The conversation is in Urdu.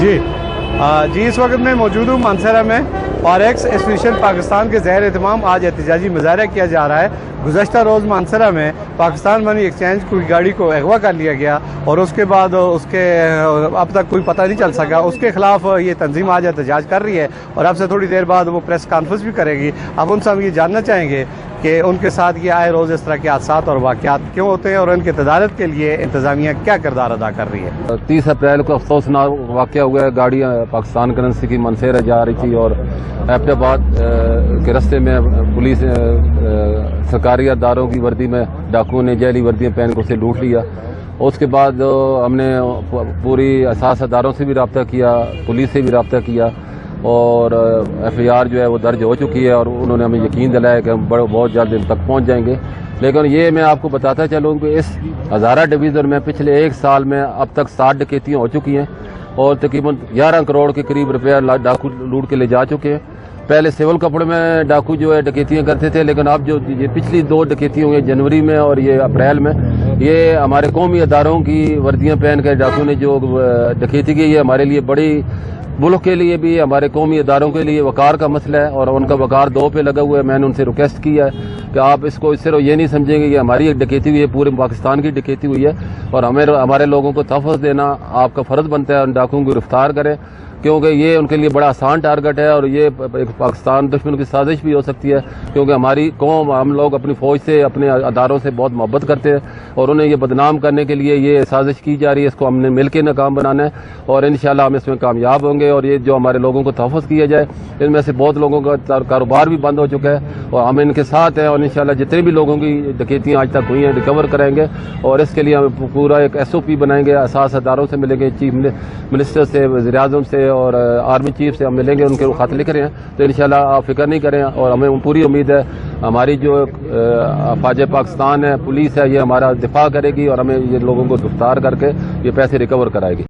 جی اس وقت میں موجود ہوں مانسہرہ میں اور ایکس ایسوسیشن پاکستان کے زیر اہتمام آج احتجاجی مظاہرہ کیا جا رہا ہے۔ گزشتہ روز مانسہرہ میں پاکستان منی ایکسچینج کی گاڑی کو اغوا کر لیا گیا اور اس کے بعد اب تک کوئی پتہ نہیں چل سکا۔ اس کے خلاف یہ تنظیم آج احتجاج کر رہی ہے اور اب سے تھوڑی دیر بعد وہ پریس کانفرنس بھی کرے گی۔ اب ان سے ہم یہ جاننا چاہیں گے کہ ان کے ساتھ یہ آئے روز اس طرح کے حادثات اور واقعات کیوں ہوتے ہیں اور ان کے تدارک کے لیے انتظامیہ کیا کردار ادا کر رہی ہے۔ 30 اپریل کو افسوسناک واقعہ ہوا ہے۔ گاڑیاں پاکستان کرنسی کی مانسہرہ جا رہی تھی اور ایبٹ آباد کے رستے میں پولیس سرکاری اداروں کی وردی میں ڈاکوؤں نے ذیلی وردیاں پہن کر اسے لوٹ لیا۔ اس کے بعد ہم نے پوری اساس اداروں سے بھی رابطہ کیا، پولیس سے بھی رابطہ کیا اور ایف آئی آر جو ہے وہ درج ہو چکی ہے اور انہوں نے ہمیں یقین دلایا کہ ہم بہت جلد ان تک پہنچ جائیں گے۔ لیکن یہ میں آپ کو بتاتا چلوں کہ اس ہزارہ ڈویژن میں پچھلے ایک سال میں اب تک 60 ڈکیتیاں ہو چکی ہیں اور تقریباً 11 کروڑ کے قریب روپیہ ڈاکو لوٹ کے لے جا چکے ہیں۔ پہلے سول کپڑے میں ڈاکو جو ہے ڈکیتیاں کرتے تھے، لیکن اب جو یہ پچھلی 2 ڈکیتیاں ہوئی ہیں جنوری میں اور یہ اپریل میں، یہ ہمارے قومی اداروں کی وردیاں پہن کے ڈاکو نے جو ڈکیتی کی ہے ہمارے لیے بڑی، ملک کے لیے بھی ہمارے قومی اداروں کے لیے وقار کا مسئلہ ہے اور ان کا وقار دو پہ لگا ہوا ہے۔ میں نے ان سے ریکویسٹ کیا ہے کہ آپ اس کو صرف یہ نہیں سمجھیں گے کہ ہماری ایک ڈکیتی ہوئی ہے، پورے پاکستان کی ڈکیتی ہوئی ہے اور ہمارے لوگوں کو تحفظ دینا آپ کا فرض بنتا ہے۔ ان ڈاکوؤں کو گرفتار کریں کیونکہ یہ ان کے لیے بڑا آسان ٹارگٹ ہے اور یہ ایک پاکستان دشمن کی سازش بھی ہو سکتی ہے، کیونکہ ہماری قوم، ہم لوگ اپنی فوج سے، اپنے اداروں سے بہت محبت کرتے ہیں اور انہیں یہ بدنام کرنے کے لیے یہ سازش کی جا رہی ہے۔ اس کو ہم نے مل کے ناکام بنانا ہے اور انشاءاللہ ہم اس میں کامیاب ہوں گے اور یہ جو ہمارے لوگوں کو تحفظ کیا جائے، ان میں سے بہت لوگوں کا کاروبار بھی بند ہو چکا ہے اور ہم ان کے ساتھ ہیں اور انشاءاللہ جتنے بھی لوگوں کی ڈکیتیاں آج تک ہوئی ہیں ریکور کریں گے اور اس کے لیے ہم پورا ایک SOP بنائیں گے۔ اساس اداروں سے ملیں گے، چیف منسٹر سے، وزیر اعظم سے اور آرمی چیف سے ہم ملیں گے، ان کے خط لکھ رہے ہیں تو انشاءاللہ آپ فکر نہیں کریں اور ہمیں پوری امید ہے ہماری جو فوج پاکستان ہے، پولیس ہے، یہ ہمارا دفاع کرے گی اور ہمیں یہ لوگوں کو گرفتار کر کے یہ پیسے ریکور کرائے گی۔